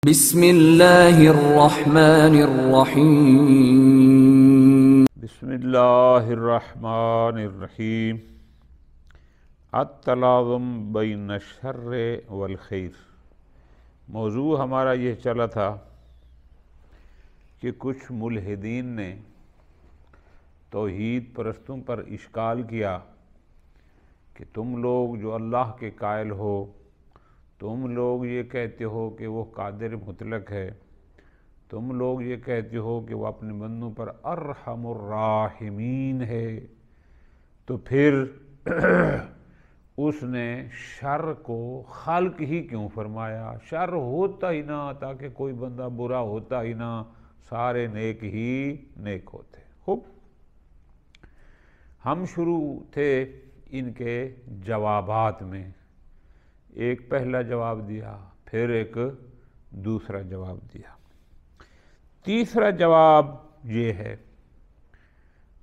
بسم اللہ الرحمن الرحیم بسم اللہ الرحمن الرحیم التلازم بین الشر والخیر۔ موضوع ہمارا یہ چلا تھا کہ کچھ ملحدین نے توحید پرستوں پر اشکال کیا کہ تم لوگ جو اللہ کے قائل ہو، تم لوگ یہ کہتے ہو کہ وہ قادر مطلق ہے، تم لوگ یہ کہتے ہو کہ وہ اپنے بندوں پر ارحم الراحمین ہے، تو پھر اس نے شر کو خلق ہی کیوں فرمایا؟ شر ہوتا ہی نہ، تاکہ کوئی بندہ برا ہوتا ہی نہ، سارے نیک ہی نیک ہوتے۔ خوب، ہم شروع تھے ان کے جوابات میں، ایک پہلا جواب دیا، پھر ایک دوسرا جواب دیا۔ تیسرا جواب یہ ہے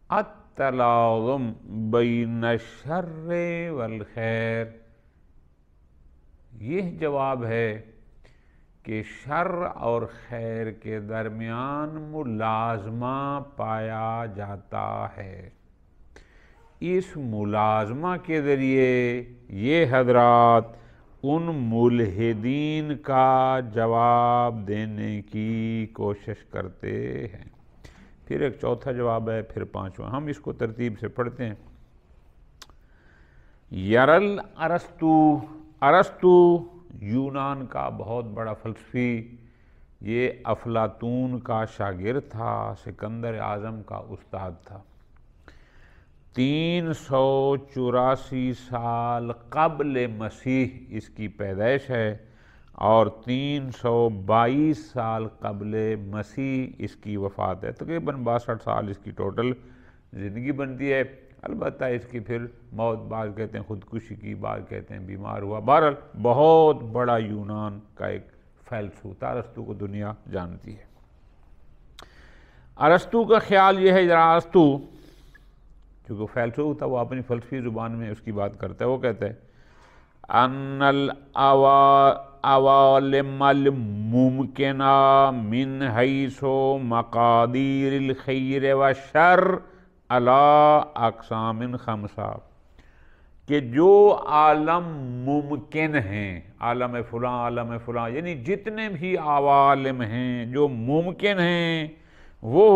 التلازم بین الشر والخیر۔ یہ جواب ہے کہ شر اور خیر کے درمیان ملازمہ پایا جاتا ہے۔ اس ملازمہ کے ذریعے یہ حضرات ان ملحدین کا جواب دینے کی کوشش کرتے ہیں۔ پھر ایک چوتھا جواب ہے، پھر پانچواں۔ ہم اس کو ترتیب سے پڑھتے ہیں۔ یرل ارسطو یونان کا بہت بڑا فلسفی، یہ افلاطون کا شاگرد تھا، سکندر اعظم کا استاد تھا۔ 384 سال قبل مسیح اس کی پیدائش ہے، اور 322 سال قبل مسیح اس کی وفات ہے۔ تقریباً 62 سال اس کی ٹوٹل زندگی بنتی ہے۔ البتہ اس کی پھر موت، بعض کہتے ہیں خودکشی کی، بعض کہتے ہیں بیمار ہوا۔ بہرحال بہت بڑا یونان کا ایک فیلسوف تھا۔ ارسطو کو دنیا جانتی ہے۔ ارسطو کا خیال یہ ہے، ارسطو چونکہ فیلسوف تھا، وہ اپنی فلسفی زبان میں اس کی بات کرتا ہے۔ وہ کہتا ہے ان العوالم الممکنہ من حیث مقادیر الخیر والشر علی اقسام خمسہ، کہ جو عالم ممکن ہیں، عالم فلاں عالم فلاں، یعنی جتنے بھی عوالم ہیں جو ممکن ہیں، وہ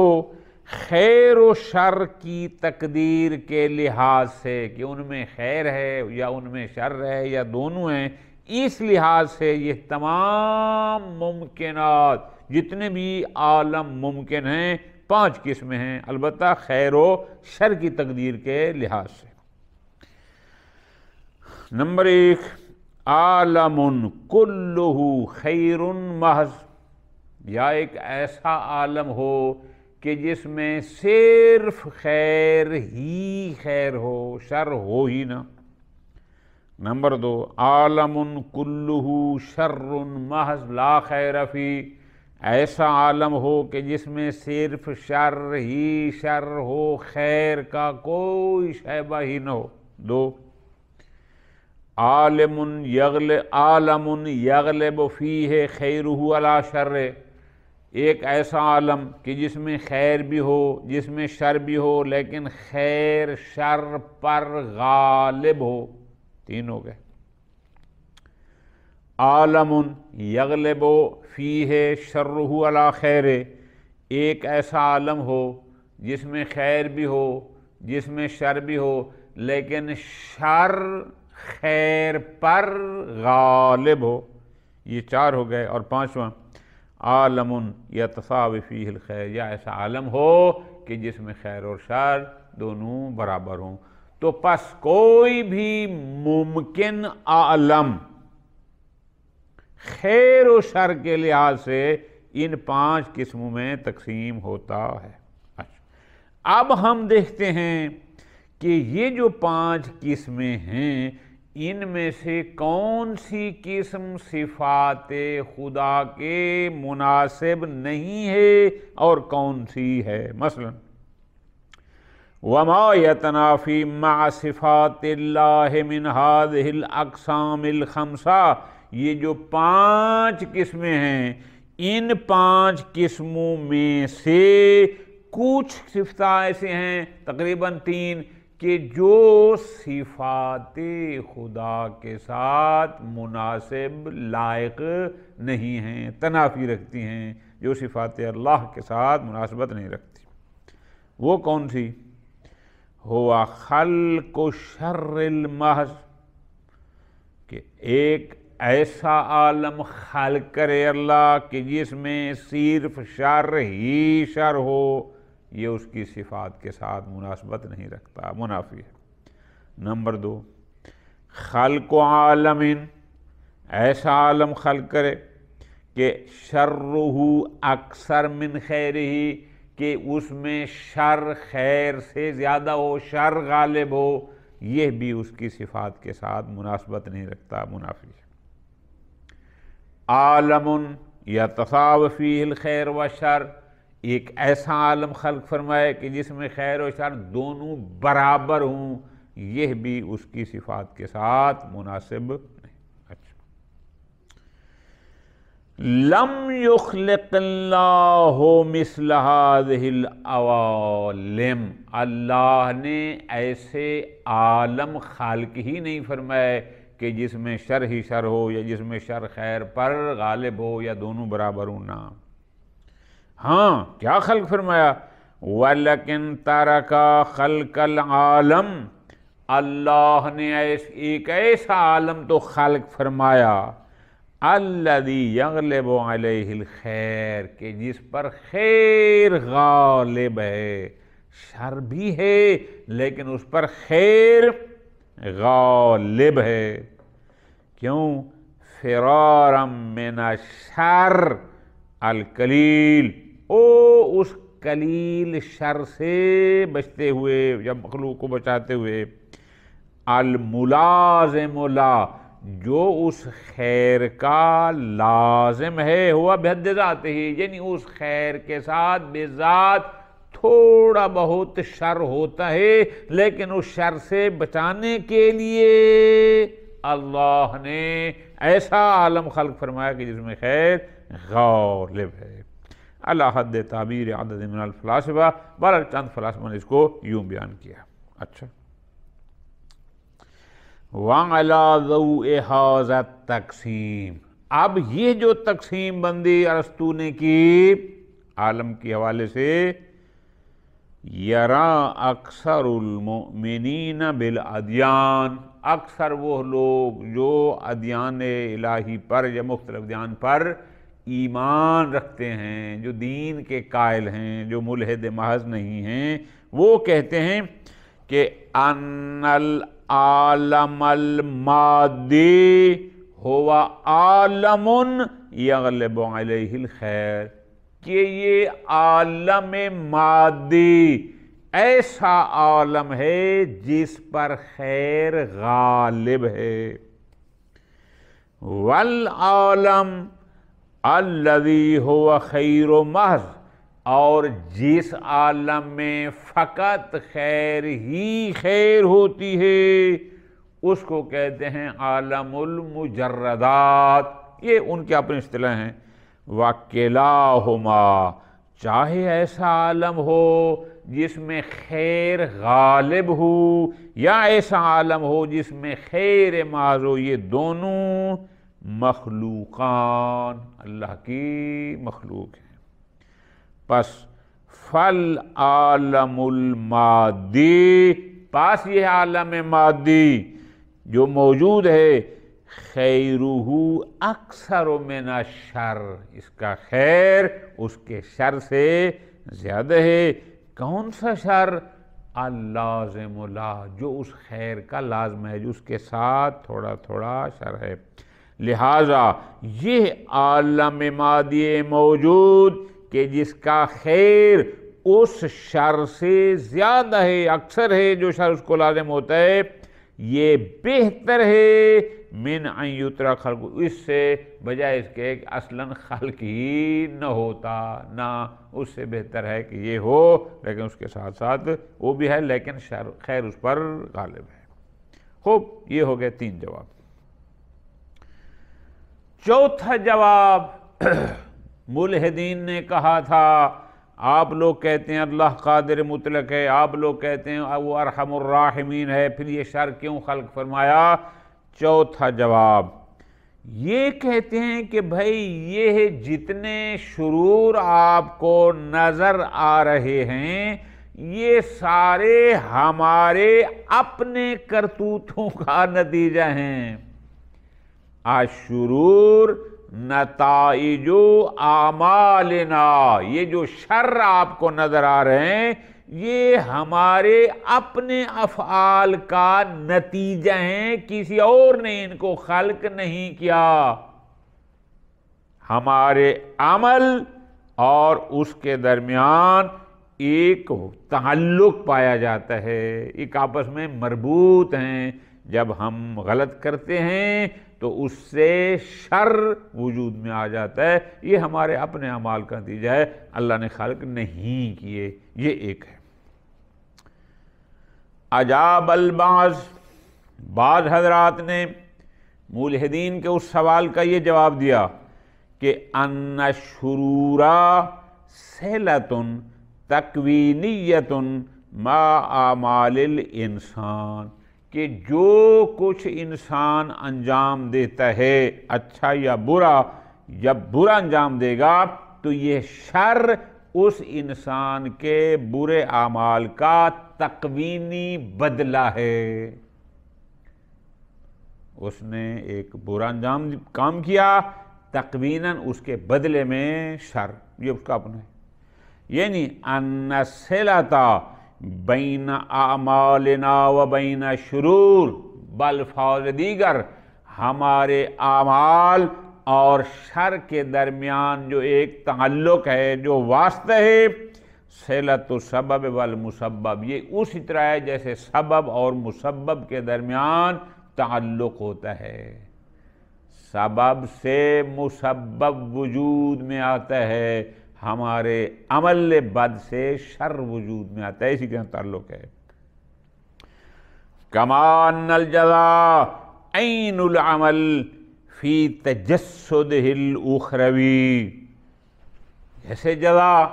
خیر و شر کی تقدیر کے لحاظ سے، کہ ان میں خیر ہے یا ان میں شر ہے یا دونوں ہیں، اس لحاظ سے یہ تمام ممکنات، جتنے بھی عالم ممکن ہیں، 5 قسمیں ہیں، البتہ خیر و شر کی تقدیر کے لحاظ سے۔ نمبر 1، عالم کلہ خیر محض، یا ایک ایسا عالم ہو کہ جس میں صرف خیر ہی خیر ہو، شر ہو ہی نہ۔ نمبر 2، عالم کلہ شر محض لا خیر فی، ایسا عالم ہو کہ جس میں صرف شر ہی شر ہو، خیر کا کوئی شائبہ ہی نہ ہو۔ 2، عالم یغلب فیہ خیرہ علی شر، ایک ایسا عالم کہ جس میں خیر بھی ہو، جس میں شر بھی ہو، لیکن خیر شر پر غالب ہو۔ 3 ہو گئے۔ عالم یغلب فیہ شرہ علی خیر، ایک ایسا عالم ہو جس میں خیر بھی ہو، جس میں شر بھی ہو، لیکن شر خیر پر غالب ہو۔ یہ 4 ہو گئے۔ اور 5واں، عالم یتساوی فیہ الخیر، یا ایسا عالم ہو کہ جس میں خیر اور شر دونوں برابر ہوں۔ تو پس کوئی بھی ممکن عالم خیر و شر کے لحاظ سے ان 5 قسموں میں تقسیم ہوتا ہے۔ اب ہم دیکھتے ہیں کہ یہ جو 5 قسمیں ہیں، ان میں سے کون سی قسم صفات خدا کے مناسب نہیں ہے اور کون سی ہے۔ مثلا وما يتنافي مع صفات اللہ من هذه الاقسام الخمسہ، یہ جو 5 قسمیں ہیں، ان 5 قسموں میں سے کچھ صفات ایسے ہیں تقریباً 3 کہ جو صفات خدا کے ساتھ مناسب لائق نہیں ہیں، تنافی رکھتی ہیں، جو صفات اللہ کے ساتھ مناسبت نہیں رکھتی۔ وہ کون سی؟ ہوا خلق شر المحض، کہ ایک ایسا عالم خلق کرے اللہ کہ جس میں صرف شر ہی شر ہو، یہ اس کی صفات کے ساتھ مناسبت نہیں رکھتا، منافی ہے۔ نمبر 2، خلق عالم، ایسا عالم خلق کرے کہ شرہ اکثر من خیرہ، کہ اس میں شر خیر سے زیادہ ہو، شر غالب ہو، یہ بھی اس کی صفات کے ساتھ مناسبت نہیں رکھتا، منافی ہے۔ عالم یتساوی فیہ الخیر والشر، ایک ایسا عالم خلق فرمائے کہ جس میں خیر و شر دونوں برابر ہوں، یہ بھی اس کی صفات کے ساتھ مناسب نہیں۔ اچھا، لم یخلق اللہ مثل هذه العوالم، اللہ نے ایسے عالم خالق ہی نہیں فرمائے کہ جس میں شر ہی شر ہو یا جس میں شر خیر پر غالب ہو یا دونوں برابر ہوں، نہ۔ ہاں، کیا خلق فرمایا؟ وَلَكِنْ تَرَكَ خَلْقَ الْعَالَمِ، اللہ نے ایک ایسا عالم تو خلق فرمایا الَّذِي يَغْلِبُ عَلَيْهِ الْخَيْرِ، کہ جس پر خیر غالب ہے، شر بھی ہے لیکن اس پر خیر غالب ہے۔ کیوں؟ فرارا من الشر القلیل، اس قلیل شر سے بچتے ہوئے یا مخلوق کو بچاتے ہوئے، الملازم لا، جو اس خیر کا لازم ہے، ہوا بحد ذاتہ، یعنی اس خیر کے ساتھ بذات تھوڑا بہت شر ہوتا ہے، لیکن اس شر سے بچانے کے لیے اللہ نے ایسا عالم خلق فرمایا کہ جس میں خیر غالب ہے۔ اللہ حد تعبیر عدد من الفلاسفہ، بہرحال چند فلاسفہ نے اس کو یوں بیان کیا۔ اچھا، وَعَلَى ضَوْءِ هَذَا التَّقْسِيمِ، اب یہ جو تقسیم بندی ارسطو نے کی عالم کے حوالے سے، یرا اکثر المؤمنین بالادیان، اکثر وہ لوگ جو ادیان الہی پر یا مختلف ادیان پر ایمان رکھتے ہیں، جو دین کے قائل ہیں، جو ملحد محض نہیں ہیں، وہ کہتے ہیں کہ ان العالم المادی ہوا عالم یغلب علیہ الخیر، کہ یہ عالم مادی ایسا عالم ہے جس پر خیر غالب ہے۔ والعالم الذی ہوا خیر محض، اور جس عالم میں فقط خیر ہی خیر ہوتی ہے اس کو کہتے ہیں عالم المجردات، یہ ان کے اپنے اصطلاح ہیں۔ وَكِلَاهُمَا، چاہے ایسا عالم ہو جس میں خیر غالب ہو یا ایسا عالم ہو جس میں خیر محض ہو، یہ دونوں مخلوقان، اللہ کی مخلوق ہیں۔ پس فالعالم المادی، پاس یہ عالم مادی جو موجود ہے، خیرہ اکثر من الشر، اس کا خیر اس کے شر سے زیادہ ہے۔ کون سا شر؟ اللازم لا، جو اس خیر کا لازم ہے، جو اس کے ساتھ تھوڑا تھوڑا شر ہے۔ لہذا یہ عالم مادی موجود کہ جس کا خیر اس شر سے زیادہ ہے، اکثر ہے، جو شر اس کو لازم ہوتا ہے، یہ بہتر ہے من ان یترک خلق، اس سے بجائے اس کے کہ اصلاً خلق ہی نہ ہوتا، نہ، اس سے بہتر ہے کہ یہ ہو لیکن اس کے ساتھ ساتھ وہ بھی ہے لیکن خیر اس پر غالب ہے۔ خوب، یہ ہو گئے 3 جواب۔ چوتھا جواب ملحدین نے کہا تھا آپ لوگ کہتے ہیں اللہ قادر مطلق ہے، آپ لوگ کہتے ہیں وہ ارحم الراحمین ہے، پھر یہ شر کیوں خلق فرمایا؟ چوتھا جواب یہ کہتے ہیں کہ بھائی یہ جتنے شرور آپ کو نظر آ رہے ہیں یہ سارے ہمارے اپنے کرتوتوں کا نتیجہ ہیں۔ الشرور نتائج اعمالنا، یہ جو شر آپ کو نظر آ رہے ہیں یہ ہمارے اپنے افعال کا نتیجہ ہیں، کسی اور نے ان کو خلق نہیں کیا۔ ہمارے عمل اور اس کے درمیان ایک تعلق پایا جاتا ہے، ایک آپس میں مربوط ہیں۔ جب ہم غلط کرتے ہیں تو اس سے شر وجود میں آ جاتا ہے، یہ ہمارے اپنے اعمال کا نتیجہ ہے، اللہ نے خلق نہیں کیے۔ یہ ایک ہے۔ اجاب بعض حضرات نے ملحدین کے اس سوال کا یہ جواب دیا کہ ان الشرورا صلۃ تکوینیۃ مع اعمال الانسان، کہ جو کچھ انسان انجام دیتا ہے اچھا یا برا، جب برا انجام دے گا تو یہ شر اس انسان کے برے اعمال کا تکوینی بدلہ ہے۔ اس نے ایک برا انجام کام کیا، تکویناً اس کے بدلے میں شر، یہ اس کا اپنا ہے۔ یعنی ان الصلۃ بین اعمالنا و بین شرور، بالفاظ دیگر ہمارے اعمال اور شر کے درمیان جو ایک تعلق ہے، جو واسطہ ہے، صلۃ السبب والمسبب، یہ اسی طرح ہے جیسے سبب اور مسبب کے درمیان تعلق ہوتا ہے۔ سبب سے مسبب وجود میں آتا ہے، ہمارے عمل بد سے شر وجود میں آتا ہے، اسی کا تعلق ہے۔ کما ان الجزاء عین العمل فی تجسدہ الاخروی، جیسے جزا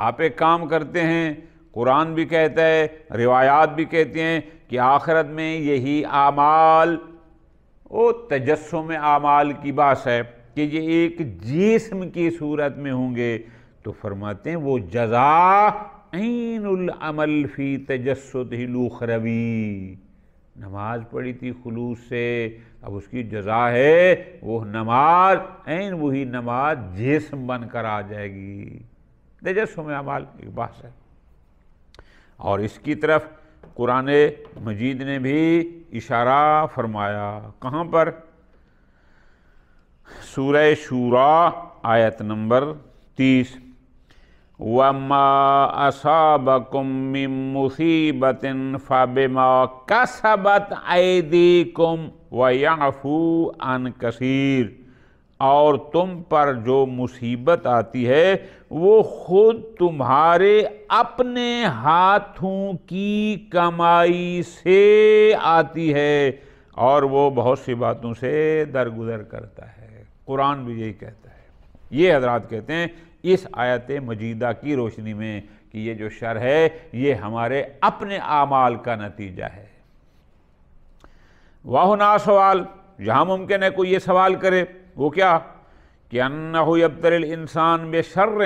آپ ایک کام کرتے ہیں، قرآن بھی کہتا ہے، روایات بھی کہتے ہیں کہ آخرت میں یہی اعمال، وہ تجسم اعمال کی بات ہے کہ یہ ایک جسم کی صورت میں ہوں گے، تو فرماتے ہیں وہ جزا عین العمل فی تجسدہ الاخروی، نماز پڑھی تھی خلوص سے، اب اس کی جزا ہے وہ نماز، عین وہی نماز جسم بن کر آ جائے گی۔ تجسم اعمال ایک بات ہے، اور اس کی طرف قرآن مجید نے بھی اشارہ فرمایا۔ کہاں پر؟ سورہ شورى آیت نمبر 30، وَمَا أَصَابَكُم مِّن مُّصِيبَةٍ فَبِمَا كَسَبَتْ أَيْدِيكُمْ وَيَعْفُو عَن كَثِيرٍ، اور تم پر جو مصیبت آتی ہے وہ خود تمہارے اپنے ہاتھوں کی کمائی سے آتی ہے، اور وہ بہت سی باتوں سے درگزر کرتا ہے۔ قرآن بھی یہی کہتا ہے۔ یہ حضرات کہتے ہیں اس آیت مجیدہ کی روشنی میں کہ یہ جو شر ہے یہ ہمارے اپنے اعمال کا نتیجہ ہے۔ وَهُنَا سوال، جہاں ممکن ہے کوئی یہ سوال کرے، وہ کیا کہ انہ یبتلی الانسان بشر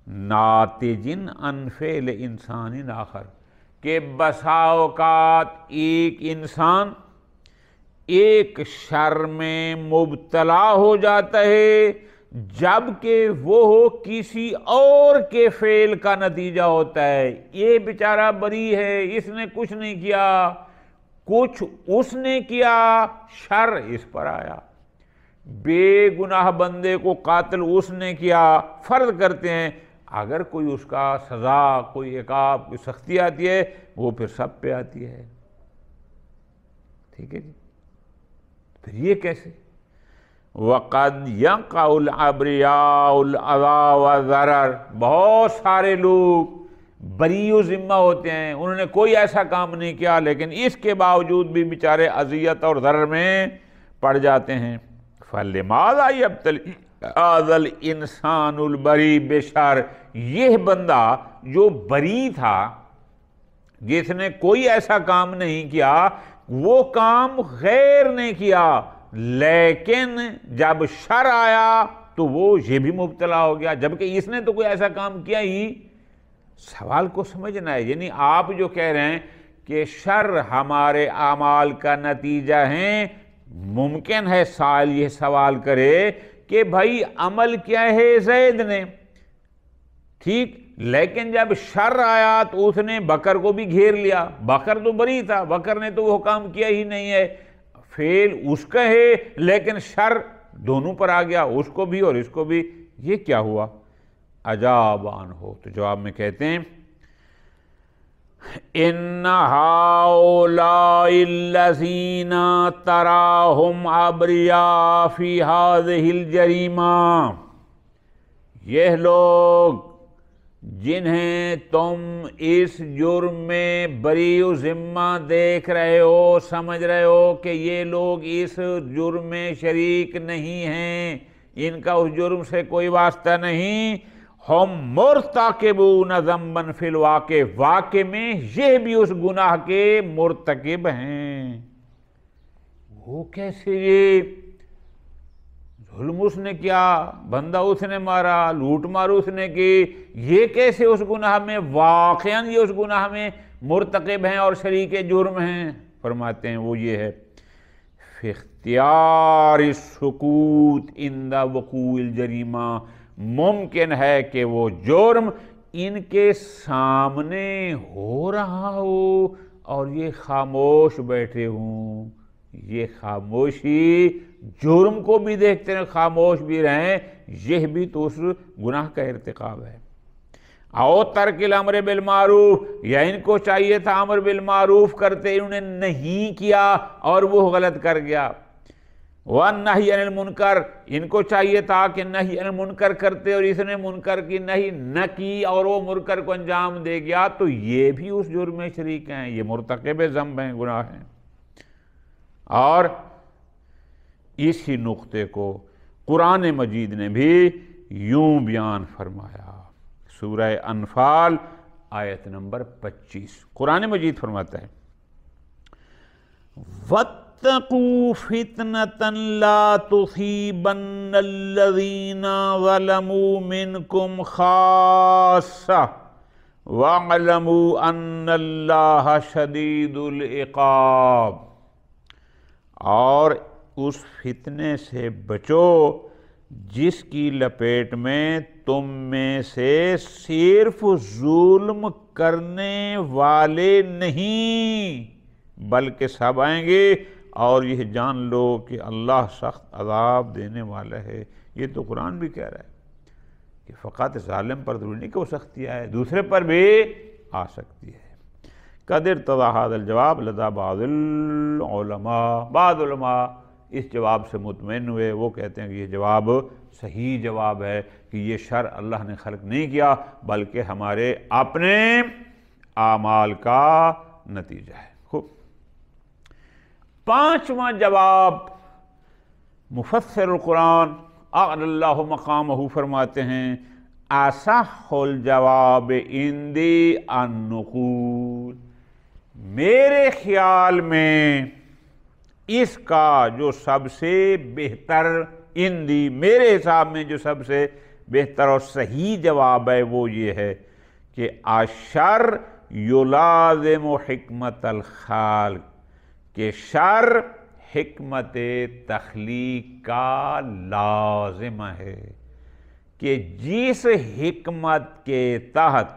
ناتج عن فعل انسان آخر، کہ بسا اوقات ایک انسان ایک شر میں مبتلا ہو جاتا ہے جبکہ وہ کسی اور کے فعل کا نتیجہ ہوتا ہے۔ یہ بیچارہ بری ہے، اس نے کچھ نہیں کیا، کچھ اس نے کیا، شر اس پر آیا۔ بے گناہ بندے کو قاتل اس نے کیا، فرض کرتے ہیں اگر کوئی اس کا سزا، کوئی عقاب، کوئی سختی آتی ہے وہ پھر سب پہ آتی ہے۔ ٹھیک ہے جی، پھر یہ کیسے؟ وَقَدْ يَقَعُ الْأَبْرِيَاءُ الْأَذَى وَالضَّرَرَ، بہت سارے لوگ بری و ذمہ ہوتے ہیں، انہوں نے کوئی ایسا کام نہیں کیا لیکن اس کے باوجود بھی بیچارے اذیت اور ضرر میں پڑ جاتے ہیں۔ فَلِمَاذَا يَبْتَلِي آذل انسان البری بشر، یہ بندہ جو بری تھا، جس نے کوئی ایسا کام نہیں کیا، وہ کام غیر نے کیا، لیکن جب شر آیا تو وہ یہ بھی مبتلا ہو گیا، جبکہ اس نے تو کوئی ایسا کام کیا ہی۔ سوال کو سمجھنا ہے، یعنی آپ جو کہہ رہے ہیں کہ شر ہمارے اعمال کا نتیجہ ہے، ممکن ہے سائل یہ سوال کرے کہ بھائی عمل کیا ہے زید نے، ٹھیک، لیکن جب شر آیا تو اس نے بکر کو بھی گھیر لیا، بکر تو بری تھا، بکر نے تو وہ کام کیا ہی نہیں ہے، فعل اس کا ہے لیکن شر دونوں پر آ گیا، اس کو بھی اور اس کو بھی، یہ کیا ہوا؟ عجاب عنہ، تو جواب میں کہتے ہیں ان ہؤلاء الذین تراہم ابریاء فی ہذہ الجریمہ، یہ لوگ جنہیں تم اس جرم میں بری و ذمہ دیکھ رہے ہو، سمجھ رہے ہو کہ یہ لوگ اس جرم میں شریک نہیں ہیں، ان کا اس جرم سے کوئی واسطہ نہیں، ہم مرتکبون ذنبا فی الواقع، واقع میں یہ بھی اس گناہ کے مرتکب ہیں۔ وہ کیسے؟ یہ ظلم اس نے کیا، بندہ اس نے مارا، لوٹ مار اس نے کی، یہ کیسے اس گناہ میں واقعاً یہ اس گناہ میں مرتکب ہیں اور شریک جرم ہیں؟ فرماتے ہیں وہ یہ ہے فی اختیار السکوت عند وقوع الجریمہ، ممکن ہے کہ وہ جرم ان کے سامنے ہو رہا ہو اور یہ خاموش بیٹھے ہوں، یہ خاموشی جرم کو بھی دیکھتے ہیں، خاموش بھی رہیں، یہ بھی تو اس گناہ کا ارتکاب ہے۔ او ترک الامر بالمعروف، یا ان کو چاہیے تھا امر بالمعروف کرتے، انہوں نے نہیں کیا اور وہ غلط کر گیا۔ والنہی عن المنکر، ان کو چاہیے تھا کہ نہی عن المنکر کرتے اور اس نے منکر کی نہی نہ کی اور وہ منکر کو انجام دے گیا، تو یہ بھی اس جرم میں شریک ہیں، یہ مرتکب ذنب ہیں، گناہ ہیں۔ اور اسی نقطے کو قرآن مجید نے بھی یوں بیان فرمایا، سورہ انفال آیت نمبر 25، قرآن مجید فرماتا ہے وَاتَّقُوا فِتْنَةً لَا تُصِيبَنَّ الَّذِينَ ظَلَمُوا مِنْكُمْ خَاصَّةً وَاعْلَمُوا أَنَّ اللَّهَ شَدِيدُ الْعِقَابِ، اور اس فتنے سے بچو جس کی لپیٹ میں تم میں سے صرف ظلم کرنے والے نہیں بلکہ سب آئیں گے، اور یہ جان لو کہ اللہ سخت عذاب دینے والا ہے۔ یہ تو قرآن بھی کہہ رہا ہے کہ فقط ظالم پر ضروری نہیں کہ وہ سختی آئے، دوسرے پر بھی آ سکتی ہے۔ قد ارتضى هذا الجواب لدى بعض العلماء، بعض علماء اس جواب سے مطمئن ہوئے، وہ کہتے ہیں کہ یہ جواب صحیح جواب ہے کہ یہ شر اللہ نے خلق نہیں کیا بلکہ ہمارے اپنے اعمال کا نتیجہ ہے۔ خوب، پانچواں جواب مفسر القرآن اعلی اللہ مقامہ فرماتے ہیں اصح الجواب عندی النقول، میرے خیال میں اس کا جو سب سے بہتر، عندی میرے حساب میں جو سب سے بہتر اور صحیح جواب ہے وہ یہ ہے کہ الشر یلازم حکمت الخالق، کہ شر حکمت تخلیق کا لازم ہے، کہ جس حکمت کے تحت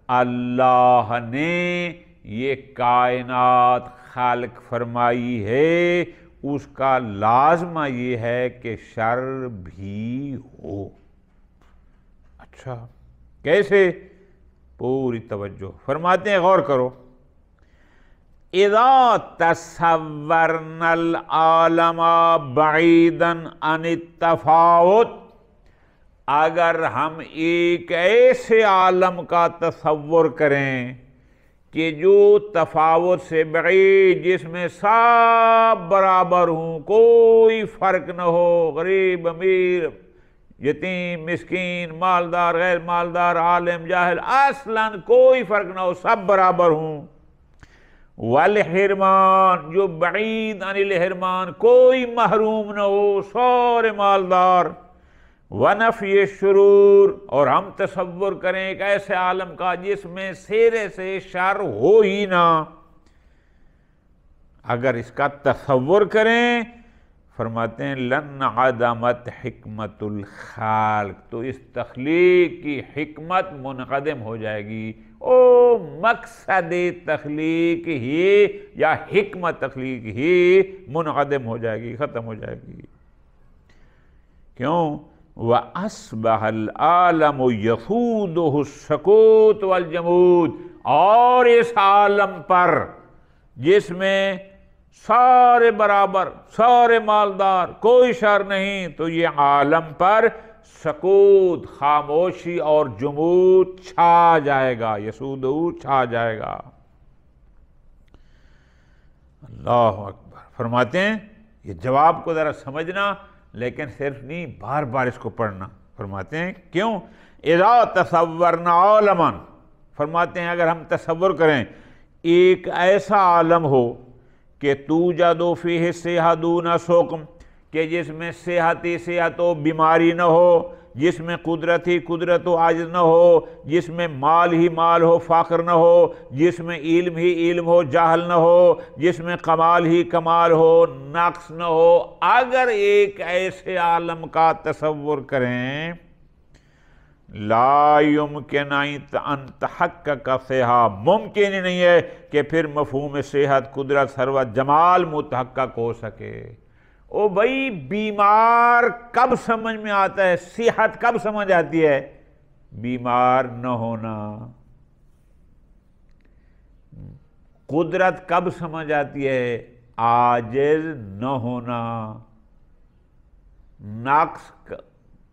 اللہ نے یہ کائنات خالق فرمائی ہے اس کا لازمہ یہ ہے کہ شر بھی ہو۔ اچھا کیسے؟ پوری توجہ فرماتے ہیں، غور کرو۔ اذا تصورنا العالم بعیدا عن التفاوت، اگر ہم ایک ایسے عالم کا تصور کریں کہ جو تفاوت سے بعید، جس میں سب برابر ہوں، کوئی فرق نہ ہو، غریب امیر، یتیم، مسکین، مالدار، غیر مالدار، عالم، جاہل، اصلاً کوئی فرق نہ ہو، سب برابر ہوں۔ والحرمان، جو بعید عن الحرمان، کوئی محروم نہ ہو، سارے مالدار۔ ونفی الشرور، اور ہم تصور کریں ایک ایسے عالم کا جس میں سرے سے شر ہو ہی نہ۔ اگر اس کا تصور کریں، فرماتے ہیں لن عدمت حکمت الخالق، تو اس تخلیق کی حکمت منعدم ہو جائے گی۔ او مقصد تخلیق ہی یا حکمت تخلیق ہی منعدم ہو جائے گی، ختم ہو جائے گی۔ کیوں؟ وَأَصْبَحَ الْعَالَمُ يَفُودُهُ السَّكُوتُ وَالْجَمُودُ، اور اس عالم پر جس میں سارے برابر، سارے مالدار، کوئی شر نہیں، تو یہ عالم پر سکوت، خاموشی اور جمود چھا جائے گا، یسودہ چھا جائے گا۔ اللہ اکبر۔ فرماتے ہیں یہ جواب کو ذرا سمجھنا، لیکن صرف نہیں، بار بار اس کو پڑھنا۔ فرماتے ہیں کیوں؟ اذا تصورنا عالما، فرماتے ہیں اگر ہم تصور کریں ایک ایسا عالم ہو کہ توجد فیہ صحۃ دون سقم، کہ جس میں صحت ہی صحت ہو، بیماری نہ ہو، جس میں قدرت ہی قدرت ہو، عاجز نہ ہو، جس میں مال ہی مال ہو، فقر نہ ہو، جس میں علم ہی علم ہو، جاہل نہ ہو، جس میں کمال ہی کمال ہو، نقص نہ ہو۔ اگر ایک ایسے عالم کا تصور کریں، لا یمکن ان تحقق صحہ، ممکن ہی نہیں ہے کہ پھر مفہوم صحت، قدرت، ثروت، جمال متحقق ہو سکے۔ او بھائی، بیمار کب سمجھ میں آتا ہے؟ صحت کب سمجھ آتی ہے؟ بیمار نہ ہونا۔ قدرت کب سمجھ آتی ہے؟ عاجز نہ ہونا۔ نقص،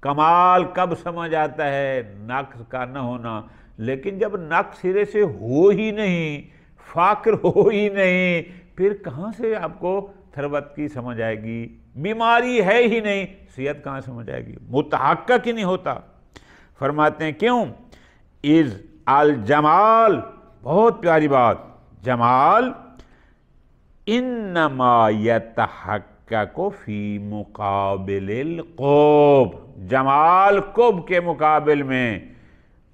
کمال کب سمجھ آتا ہے؟ نقص کا نہ ہونا۔ لیکن جب نقص سرے سے ہو ہی نہیں، فقر ہو ہی نہیں، پھر کہاں سے آپ کو ثروت کی سمجھ آئے گی؟ بیماری ہے ہی نہیں، صحت کہاں سمجھ آئے گی؟ متحقق ہی نہیں ہوتا۔ فرماتے ہیں کیوں؟ اذ الجمال، بہت پیاری بات، جمال انما یتحقق فی مقابل القرب، جمال قرب کے مقابل میں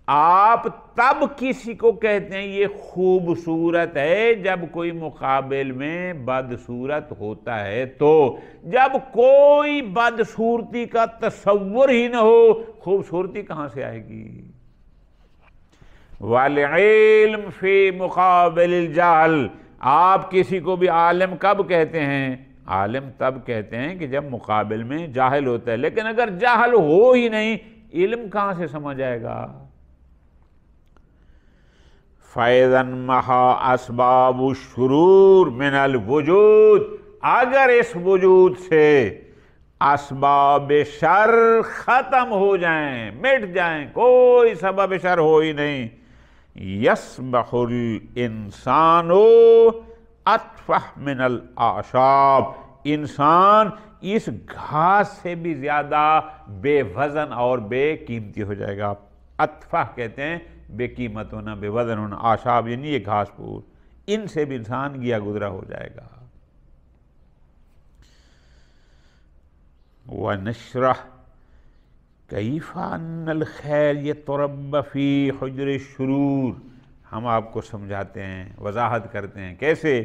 آپ تب کسی کو کہتے ہیں یہ خوبصورت ہے جب کوئی مقابل میں بدصورت ہوتا ہے، تو جب کوئی بدصورتی کا تصور ہی نہ ہو، خوبصورتی کہاں سے آئے گی؟ والعلم فی مقابل الجہل، آپ کسی کو بھی عالم کب کہتے ہیں؟ عالم تب کہتے ہیں کہ جب مقابل میں جاہل ہوتا ہے، لیکن اگر جاہل ہو ہی نہیں، علم کہاں سے سمجھ آئے گا؟ فَإِذَا انْمَحَا أَسْبَابُ الشُّرُورِ مِنَ الْوُجُودِ، اگر اس وجود سے اسباب شر ختم ہو جائیں، مٹ جائیں، کوئی سبب شر ہو ہی نہیں، يَصْبَحُ الْإِنسَانُ أَتْفَحَ مِنَ الْأَعْشَابِ، انسان اس گھاس سے بھی زیادہ بے وزن اور بے قیمتی ہو جائے گا۔ اتفح کہتے ہیں بے قیمت ہونا، بے وزن ہونا، آشاب یعنی یہ گھاس پھوس، ان سے بھی انسان گیا گزرا ہو جائے گا۔ وَنَشْرَحْ كَيْفَ أَنَّ الْخَيْرَ يَتَرَبَّى فِي حُجْرِ الشُّرُورِ، ہم آپ کو سمجھاتے ہیں، وضاحت کرتے ہیں کیسے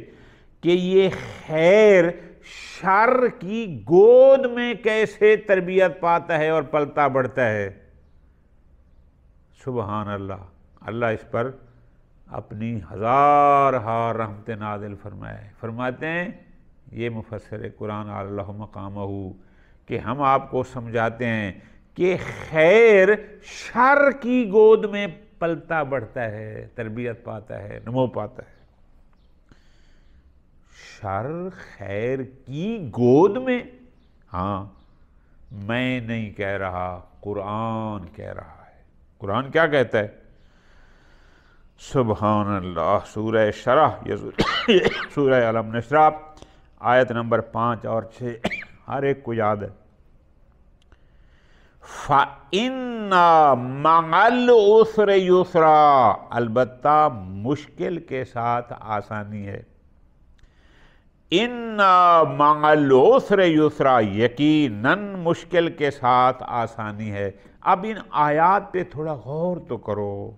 کہ یہ خیر شر کی گود میں کیسے تربیت پاتا ہے اور پلتا بڑھتا ہے۔ سبحان اللہ، اللہ اس پر اپنی ہزارہا رحمت نازل فرمائے۔ فرماتے ہیں یہ مفسر قرآن اللہ مقامہ، کہ ہم آپ کو سمجھاتے ہیں کہ خیر شر کی گود میں پلتا بڑھتا ہے، تربیت پاتا ہے، نمو پاتا ہے۔ شر خیر کی گود میں، ہاں میں نہیں کہہ رہا، قرآن کہہ رہا ہے۔ قرآن کیا کہتا ہے؟ سبحان اللہ، سورہ شرح، سورہ علم نشرح، آیت نمبر 5 اور 6 ہر ایک کو یاد ہے۔ فَإِنَّ مَعَ الْعُسْرِ يُسْرًا، البتہ مشکل کے ساتھ آسانی ہے. اِنَّ مَعَ الْعُسْرِ يُسْرًا، یقیناً مشکل کے ساتھ آسانی ہے. اب ان آیات پہ تھوڑا غور تو کرو.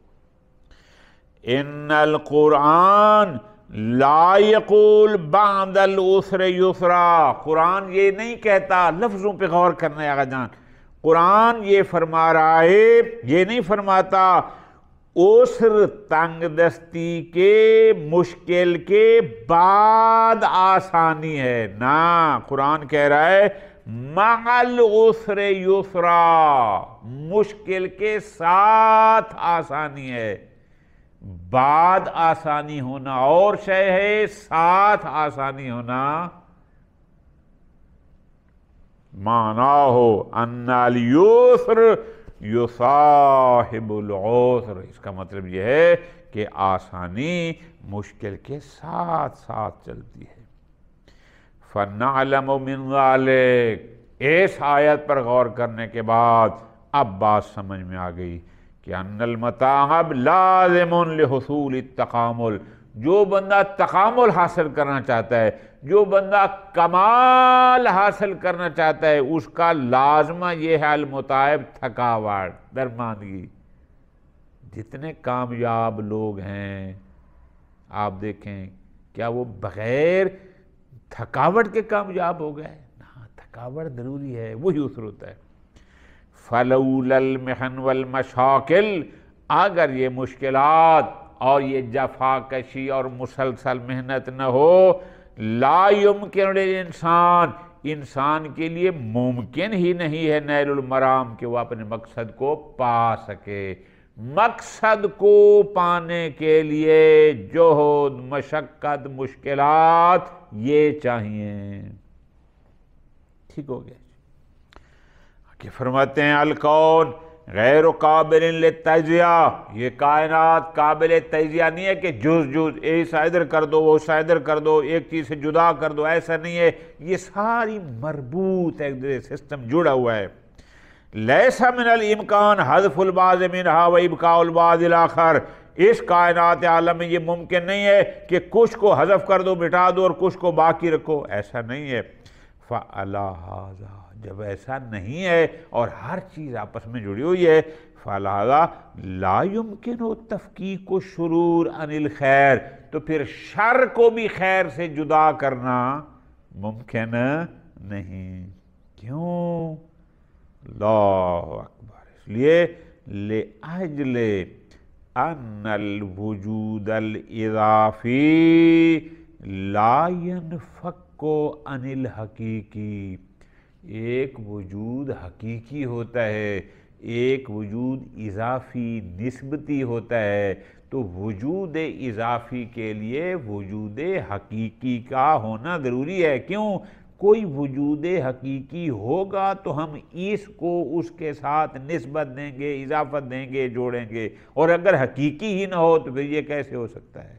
ان القرآن لا یقول بعد العسر یسرا، قرآن یہ نہیں کہتا، لفظوں پہ غور کرنا ہے آقا جان. قرآن یہ فرما رہا ہے، یہ نہیں فرماتا عسر تنگ دستی کے، مشکل کے بعد آسانی ہے. نا، قرآن کہہ رہا ہے مع العسر یسرا، مشکل کے ساتھ آسانی ہے. بعد آسانی ہونا اور شے ہے، ساتھ آسانی ہونا مانا ہو ان اليسر یصاحب العسر. اس کا مطلب یہ ہے کہ آسانی مشکل کے ساتھ ساتھ چلتی ہے. فَنَعْلَمُ مِنْ ذَلِكَ، اس آیت پر غور کرنے کے بعد اب بات سمجھ میں آ گئی کہ ان المتاعب لازم لحصول التکامل. جو بندہ تکامل حاصل کرنا چاہتا ہے، جو بندہ کمال حاصل کرنا چاہتا ہے، اس کا لازمہ یہ ہے المتاعب، تھکاوٹ، درماندگی. جتنے کامیاب لوگ ہیں آپ دیکھیں، کیا وہ بغیر تھکاوٹ کے کامیاب ہو گئے؟ ہاں، تھکاوٹ ضروری ہے، وہی عسر ہوتا ہے. فَلَوْلَا الْمِحَنُ وَالْمَشَاكِلِ، اگر یہ مشکلات اور یہ جفا کشی اور مسلسل محنت نہ ہو، لا يمكن للانسان، انسان کے لیے ممکن ہی نہیں ہے نیل المرام کہ وہ اپنے مقصد کو پا سکے. مقصد کو پانے کے لیے جہد، مشقت، مشکلات یہ چاہیے. ٹھیک ہو گیا. کہ فرماتے ہیں الکون غیر قابل للتجزیہ، یہ کائنات قابل تجزیہ نہیں ہے کہ جز ایسا ادھر کر دو وہ ادھر کر دو، ایک چیز سے جدا کر دو، ایسا نہیں ہے. یہ ساری مربوط ہے، سسٹم جڑا ہوا ہے. لیس من الامکان حذف البعض منہا و ابقاء البعض الاخر، اس کائنات عالم میں یہ ممکن نہیں ہے کہ کچھ کو حذف کر دو، مٹا دو، اور کچھ کو باقی رکھو، ایسا نہیں ہے. فَعَلَى هَذَا، جب ایسا نہیں ہے اور ہر چیز آپس میں جڑی ہوئی ہے، فَعَلَى لَا يُمْكِنُ تَفْكِيكُ الشُّرُورِ عَنِ الْخَيْرِ، تو پھر شر کو بھی خیر سے جدا کرنا ممکن نہیں. کیوں؟ اللہ اکبر. اس لیے لِأَجْلِ أَنَّ الْوُجُودَ الْإِضَافِي لَا يَنْفَكُّ عَنِ الْحَقِيقِ، ایک وجود حقیقی ہوتا ہے، ایک وجود اضافی نسبتی ہوتا ہے. تو وجود اضافی کے لیے وجود حقیقی کا ہونا ضروری ہے. کیوں؟ کوئی وجود حقیقی ہوگا تو ہم اس کو اس کے ساتھ نسبت دیں گے، اضافت دیں گے، جوڑیں گے. اور اگر حقیقی ہی نہ ہو تو پھر یہ کیسے ہو سکتا ہے؟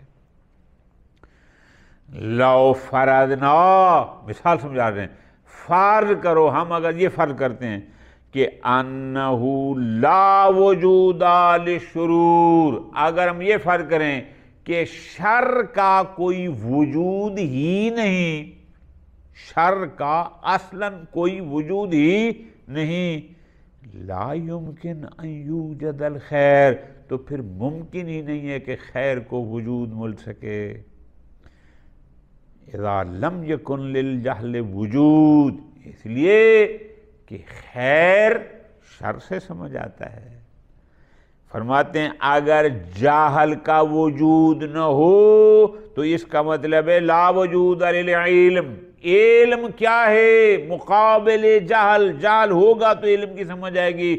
لو فرضنا، مثال سمجھا رہے ہیں، فرض کرو، ہم اگر یہ فرض کرتے ہیں کہ انہو لا وجود للشرور، اگر ہم یہ فرض کریں کہ شر کا کوئی وجود ہی نہیں، شر کا اصلاً کوئی وجود ہی نہیں، لا يمکن ان یوجد الخیر، تو پھر ممکن ہی نہیں ہے کہ خیر کو وجود مل سکے. اذا لم یکن للجہل وجود، اس لیے کہ خیر شر سے سمجھ آتا ہے. فرماتے ہیں اگر جاہل کا وجود نہ ہو تو اس کا مطلب ہے لا وجود للعلم. علم کیا ہے؟ مقابل جہل. جہل ہوگا تو علم کی سمجھ آئے گی،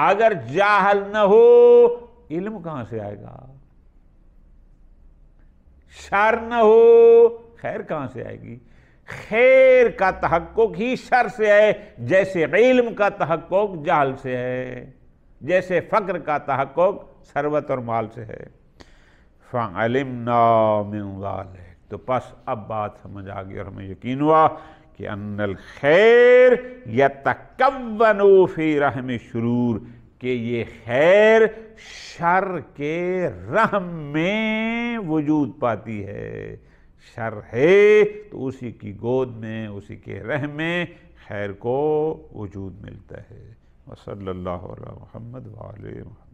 اگر جاہل نہ ہو علم کہاں سے آئے گا؟ شر نہ ہو خیر کہاں سے آئے گی؟ خیر کا تحقق ہی شر سے ہے، جیسے علم کا تحقق جہل سے ہے، جیسے فقر کا تحقق ثروت اور مال سے ہے. فَعَلِمْنَا مِنْ ذَلِكَ، تو پس اب بات سمجھ آ گئی اور ہمیں یقین ہوا کہ ان الخیر یتکون فی رحم الشرور، کہ یہ خیر شر کے رحم میں وجود پاتی ہے، شر ہے تو اسی کی گود میں، اسی کے رحم میں خیر کو وجود ملتا ہے۔ وصلی اللہ علی محمد وعلی محمد۔